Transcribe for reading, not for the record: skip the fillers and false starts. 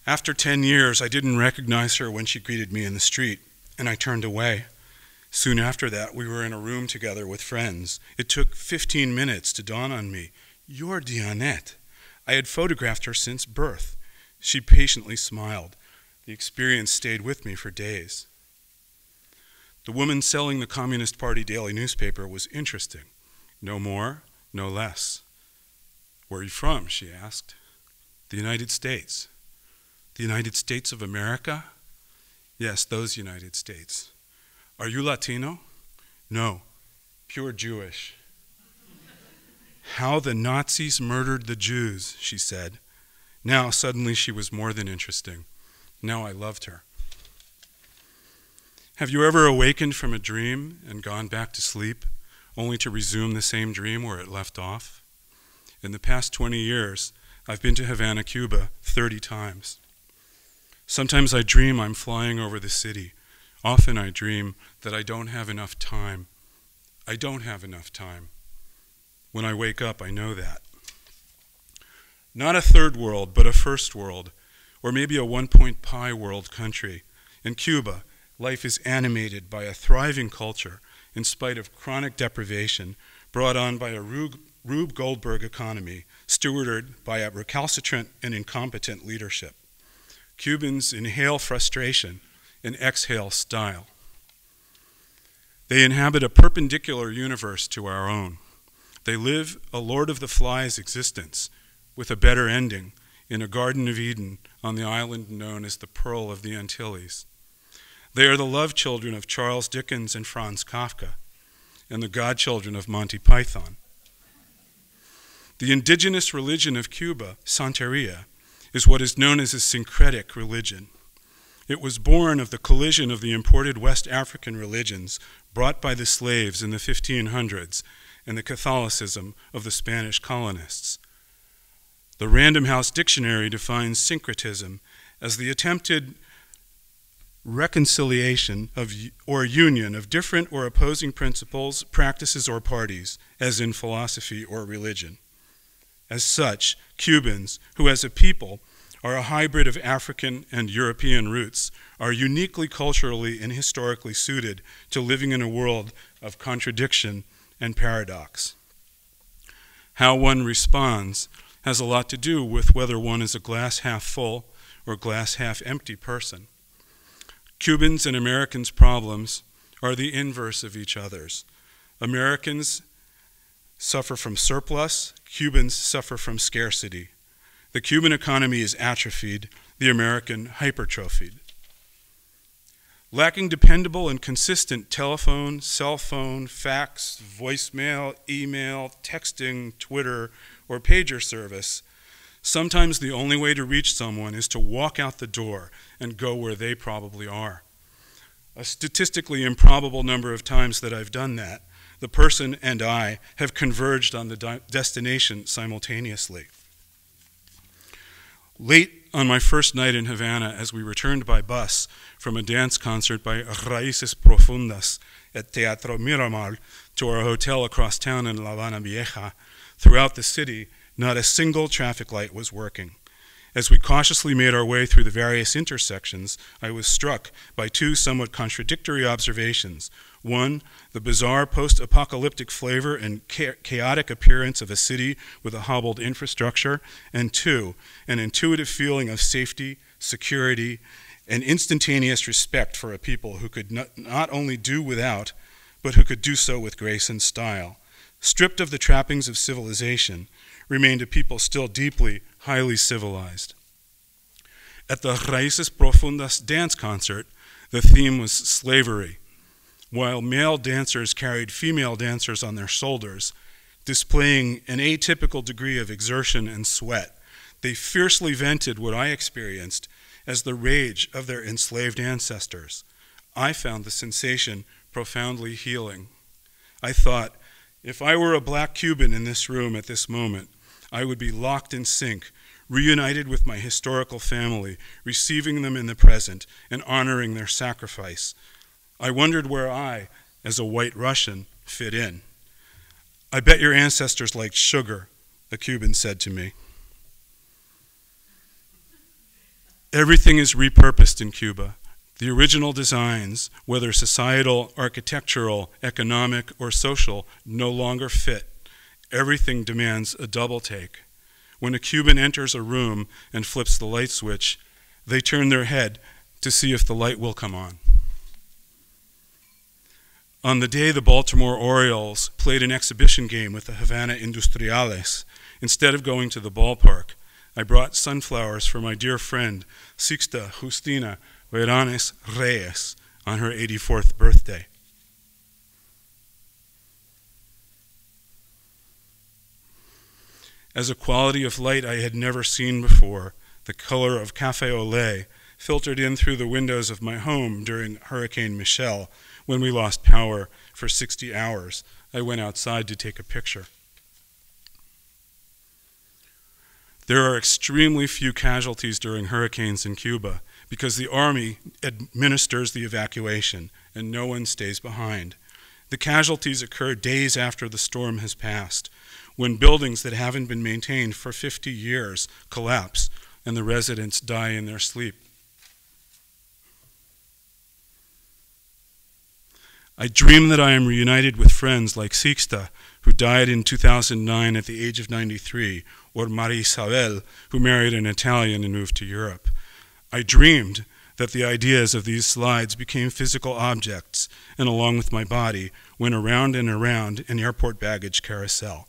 After 10 years, I didn't recognize her when she greeted me in the street, and I turned away. Soon after that, we were in a room together with friends. It took 15 minutes to dawn on me. You're Dianette. I had photographed her since birth. She patiently smiled. The experience stayed with me for days. The woman selling the Communist Party daily newspaper was interesting. No more, no less. Where are you from? She asked. The United States. The United States of America? Yes, those United States. Are you Latino? No, pure Jewish. How the Nazis murdered the Jews, she said. Now suddenly she was more than interesting. Now I loved her. Have you ever awakened from a dream and gone back to sleep, only to resume the same dream where it left off? In the past 20 years, I've been to Havana, Cuba 30 times. Sometimes I dream I'm flying over the city. Often I dream that I don't have enough time. I don't have enough time. When I wake up, I know that. Not a third world, but a first world, or maybe a 1-point-pi world country. In Cuba, life is animated by a thriving culture in spite of chronic deprivation brought on by a Rube Goldberg economy stewarded by a recalcitrant and incompetent leadership. Cubans inhale frustration and exhale style. They inhabit a perpendicular universe to our own. They live a Lord of the Flies existence with a better ending in a Garden of Eden on the island known as the Pearl of the Antilles. They are the love children of Charles Dickens and Franz Kafka, and the godchildren of Monty Python. The indigenous religion of Cuba, Santeria, is what is known as a syncretic religion. It was born of the collision of the imported West African religions brought by the slaves in the 1500s and the Catholicism of the Spanish colonists. The Random House Dictionary defines syncretism as the attempted reconciliation of or union of different or opposing principles, practices, or parties, as in philosophy or religion. As such, Cubans, who as a people are a hybrid of African and European roots, are uniquely culturally and historically suited to living in a world of contradiction and paradox. How one responds has a lot to do with whether one is a glass half full or glass half empty person. Cubans and Americans' problems are the inverse of each other's. Americans suffer from surplus, Cubans suffer from scarcity. The Cuban economy is atrophied, the American hypertrophied. Lacking dependable and consistent telephone, cell phone, fax, voicemail, email, texting, Twitter, or pager service, sometimes the only way to reach someone is to walk out the door and go where they probably are. A statistically improbable number of times that I've done that, the person and I have converged on the destination simultaneously. Late on my first night in Havana, as we returned by bus from a dance concert by Raíces Profundas at Teatro Miramar to our hotel across town in La Habana Vieja, throughout the city, not a single traffic light was working. As we cautiously made our way through the various intersections, I was struck by two somewhat contradictory observations. One, the bizarre post-apocalyptic flavor and chaotic appearance of a city with a hobbled infrastructure, and two, an intuitive feeling of safety, security, and instantaneous respect for a people who could not only do without, but who could do so with grace and style. Stripped of the trappings of civilization, remained a people still deeply, highly civilized. At the Raíces Profundas dance concert, the theme was slavery. While male dancers carried female dancers on their shoulders, displaying an atypical degree of exertion and sweat, they fiercely vented what I experienced as the rage of their enslaved ancestors. I found the sensation profoundly healing. I thought, if I were a black Cuban in this room at this moment, I would be locked in sync, reunited with my historical family, receiving them in the present and honoring their sacrifice. I wondered where I, as a white Russian, fit in. I bet your ancestors liked sugar, a Cuban said to me. Everything is repurposed in Cuba. The original designs, whether societal, architectural, economic, or social, no longer fit. Everything demands a double take. When a Cuban enters a room and flips the light switch, they turn their head to see if the light will come on. On the day the Baltimore Orioles played an exhibition game with the Havana Industriales, instead of going to the ballpark, I brought sunflowers for my dear friend, Sixta Justina Veranes Reyes, on her 84th birthday. As a quality of light I had never seen before, the color of café au lait filtered in through the windows of my home during Hurricane Michelle, when we lost power for 60 hours. I went outside to take a picture. There are extremely few casualties during hurricanes in Cuba because the army administers the evacuation and no one stays behind. The casualties occur days after the storm has passed, when buildings that haven't been maintained for 50 years collapse and the residents die in their sleep. I dream that I am reunited with friends like Sixta, who died in 2009 at the age of 93, or Maria Isabel, who married an Italian and moved to Europe. I dreamed that the ideas of these slides became physical objects, and along with my body, went around and around an airport baggage carousel.